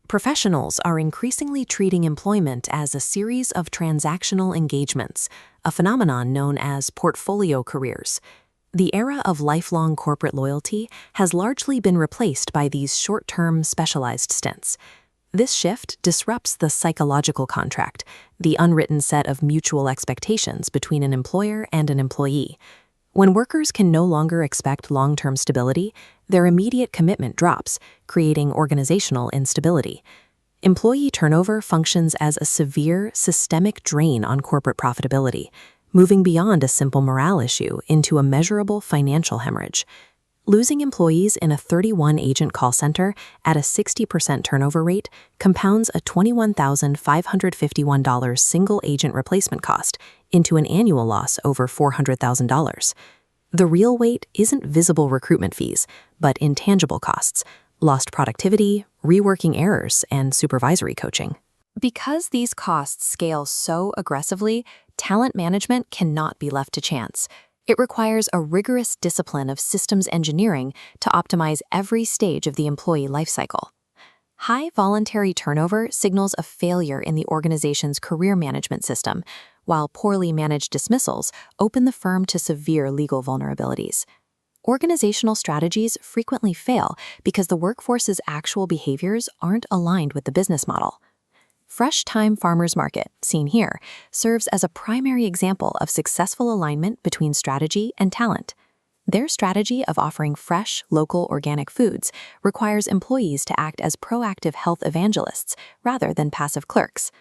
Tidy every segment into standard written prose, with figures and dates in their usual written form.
Professionals are increasingly treating employment as a series of transactional engagements, a phenomenon known as portfolio careers. The era of lifelong corporate loyalty has largely been replaced by these short-term specialized stints. This shift disrupts the psychological contract, the unwritten set of mutual expectations between an employer and an employee. When workers can no longer expect long-term stability, their immediate commitment drops, creating organizational instability. Employee turnover functions as a severe, systemic drain on corporate profitability, moving beyond a simple morale issue into a measurable financial hemorrhage. Losing employees in a 31-agent call center at a 60% turnover rate compounds a $21,551 single-agent replacement cost into an annual loss over $400,000. The real weight isn't visible recruitment fees, but intangible costs, lost productivity, reworking errors, and supervisory coaching. Because these costs scale so aggressively, talent management cannot be left to chance. It requires a rigorous discipline of systems engineering to optimize every stage of the employee lifecycle. High voluntary turnover signals a failure in the organization's career management system, while poorly managed dismissals open the firm to severe legal vulnerabilities. Organizational strategies frequently fail because the workforce's actual behaviors aren't aligned with the business model. Fresh Thyme Farmers Market, seen here, serves as a primary example of successful alignment between strategy and talent. Their strategy of offering fresh, local organic foods requires employees to act as proactive health evangelists rather than passive clerks.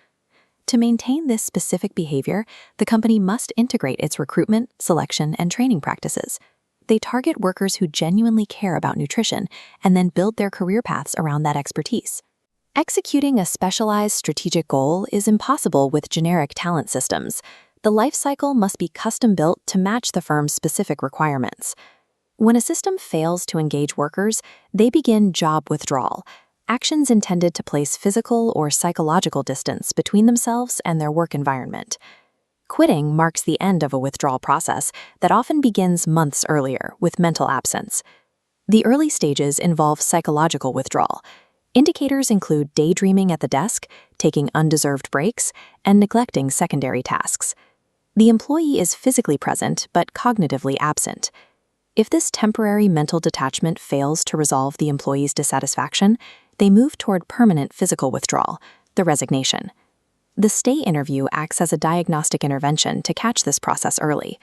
To maintain this specific behavior, the company must integrate its recruitment, selection, and training practices. They target workers who genuinely care about nutrition and then build their career paths around that expertise. Executing a specialized strategic goal is impossible with generic talent systems. The life cycle must be custom-built to match the firm's specific requirements. When a system fails to engage workers, they begin job withdrawal, actions intended to place physical or psychological distance between themselves and their work environment. Quitting marks the end of a withdrawal process that often begins months earlier with mental absence. The early stages involve psychological withdrawal. Indicators include daydreaming at the desk, taking undeserved breaks, and neglecting secondary tasks. The employee is physically present but cognitively absent. If this temporary mental detachment fails to resolve the employee's dissatisfaction, they move toward permanent physical withdrawal, the resignation. The stay interview acts as a diagnostic intervention to catch this process early.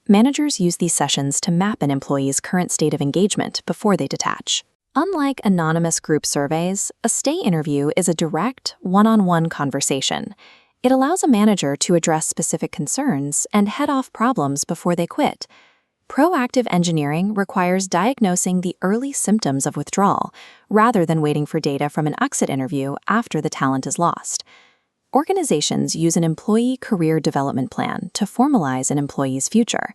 Managers use these sessions to map an employee's current state of engagement before they detach. Unlike anonymous group surveys, a stay interview is a direct, one-on-one conversation. It allows a manager to address specific concerns and head off problems before they quit. Proactive engineering requires diagnosing the early symptoms of withdrawal, rather than waiting for data from an exit interview after the talent is lost. Organizations use an employee career development plan to formalize an employee's future.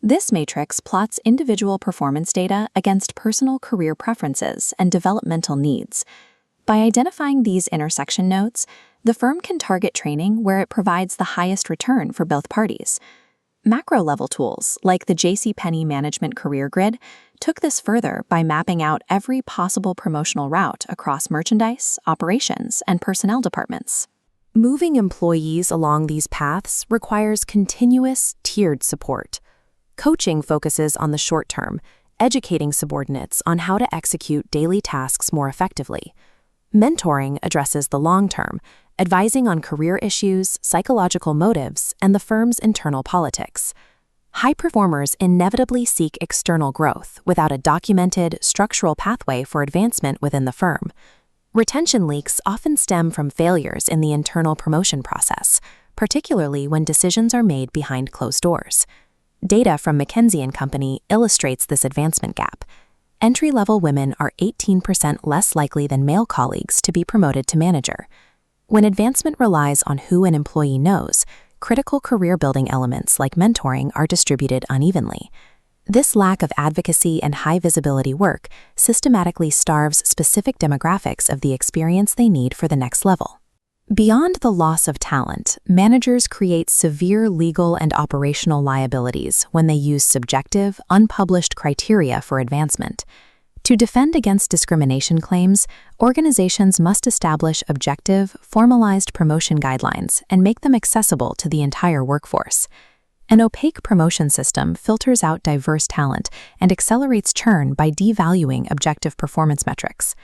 This matrix plots individual performance data against personal career preferences and developmental needs. By identifying these intersection nodes, the firm can target training where it provides the highest return for both parties. Macro-level tools, like the JCPenney Management Career Grid, took this further by mapping out every possible promotional route across merchandise, operations, and personnel departments. Moving employees along these paths requires continuous, tiered support. Coaching focuses on the short term, educating subordinates on how to execute daily tasks more effectively. Mentoring addresses the long term, advising on career issues, psychological motives, and the firm's internal politics. High performers inevitably seek external growth without a documented, structural pathway for advancement within the firm. Retention leaks often stem from failures in the internal promotion process, particularly when decisions are made behind closed doors. Data from McKinsey & Company illustrates this advancement gap. Entry-level women are 18% less likely than male colleagues to be promoted to manager. When advancement relies on who an employee knows, critical career-building elements like mentoring are distributed unevenly. This lack of advocacy and high-visibility work systematically starves specific demographics of the experience they need for the next level. Beyond the loss of talent, managers create severe legal and operational liabilities when they use subjective, unpublished criteria for advancement. To defend against discrimination claims, organizations must establish objective, formalized promotion guidelines and make them accessible to the entire workforce. An opaque promotion system filters out diverse talent and accelerates churn by devaluing objective performance metrics.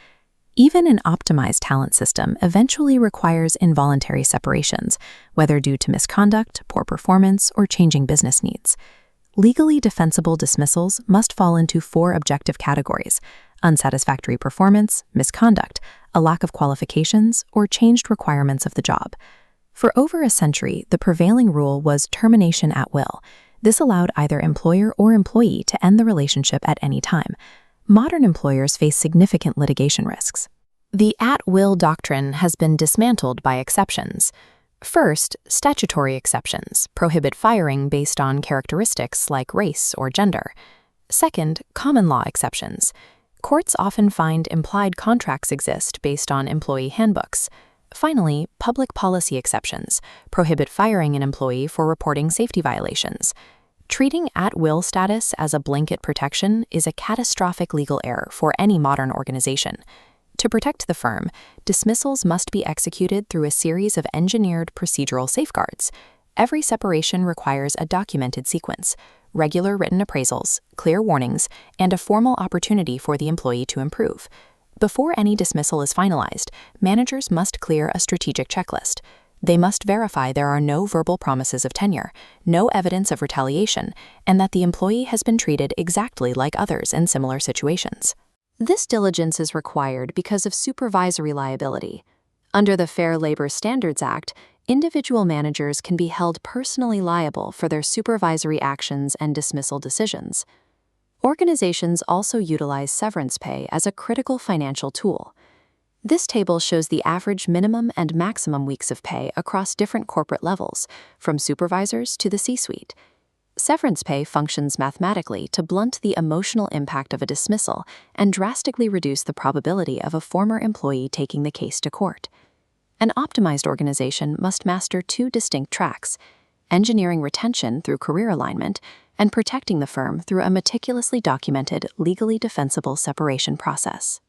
Even an optimized talent system eventually requires involuntary separations, whether due to misconduct, poor performance, or changing business needs. Legally defensible dismissals must fall into 4 objective categories: unsatisfactory performance, misconduct, a lack of qualifications, or changed requirements of the job. For over a century, the prevailing rule was termination at will. This allowed either employer or employee to end the relationship at any time. Modern employers face significant litigation risks. The at-will doctrine has been dismantled by exceptions. First, statutory exceptions prohibit firing based on characteristics like race or gender. Second, common law exceptions. Courts often find implied contracts exist based on employee handbooks. Finally, public policy exceptions prohibit firing an employee for reporting safety violations. Treating at-will status as a blanket protection is a catastrophic legal error for any modern organization. To protect the firm, dismissals must be executed through a series of engineered procedural safeguards. Every separation requires a documented sequence, regular written appraisals, clear warnings, and a formal opportunity for the employee to improve. Before any dismissal is finalized, managers must clear a strategic checklist. They must verify there are no verbal promises of tenure, no evidence of retaliation, and that the employee has been treated exactly like others in similar situations. This diligence is required because of supervisory liability. Under the Fair Labor Standards Act, individual managers can be held personally liable for their supervisory actions and dismissal decisions. Organizations also utilize severance pay as a critical financial tool. This table shows the average minimum and maximum weeks of pay across different corporate levels, from supervisors to the C-suite. Severance pay functions mathematically to blunt the emotional impact of a dismissal and drastically reduce the probability of a former employee taking the case to court. An optimized organization must master 2 distinct tracks: engineering retention through career alignment and protecting the firm through a meticulously documented, legally defensible separation process.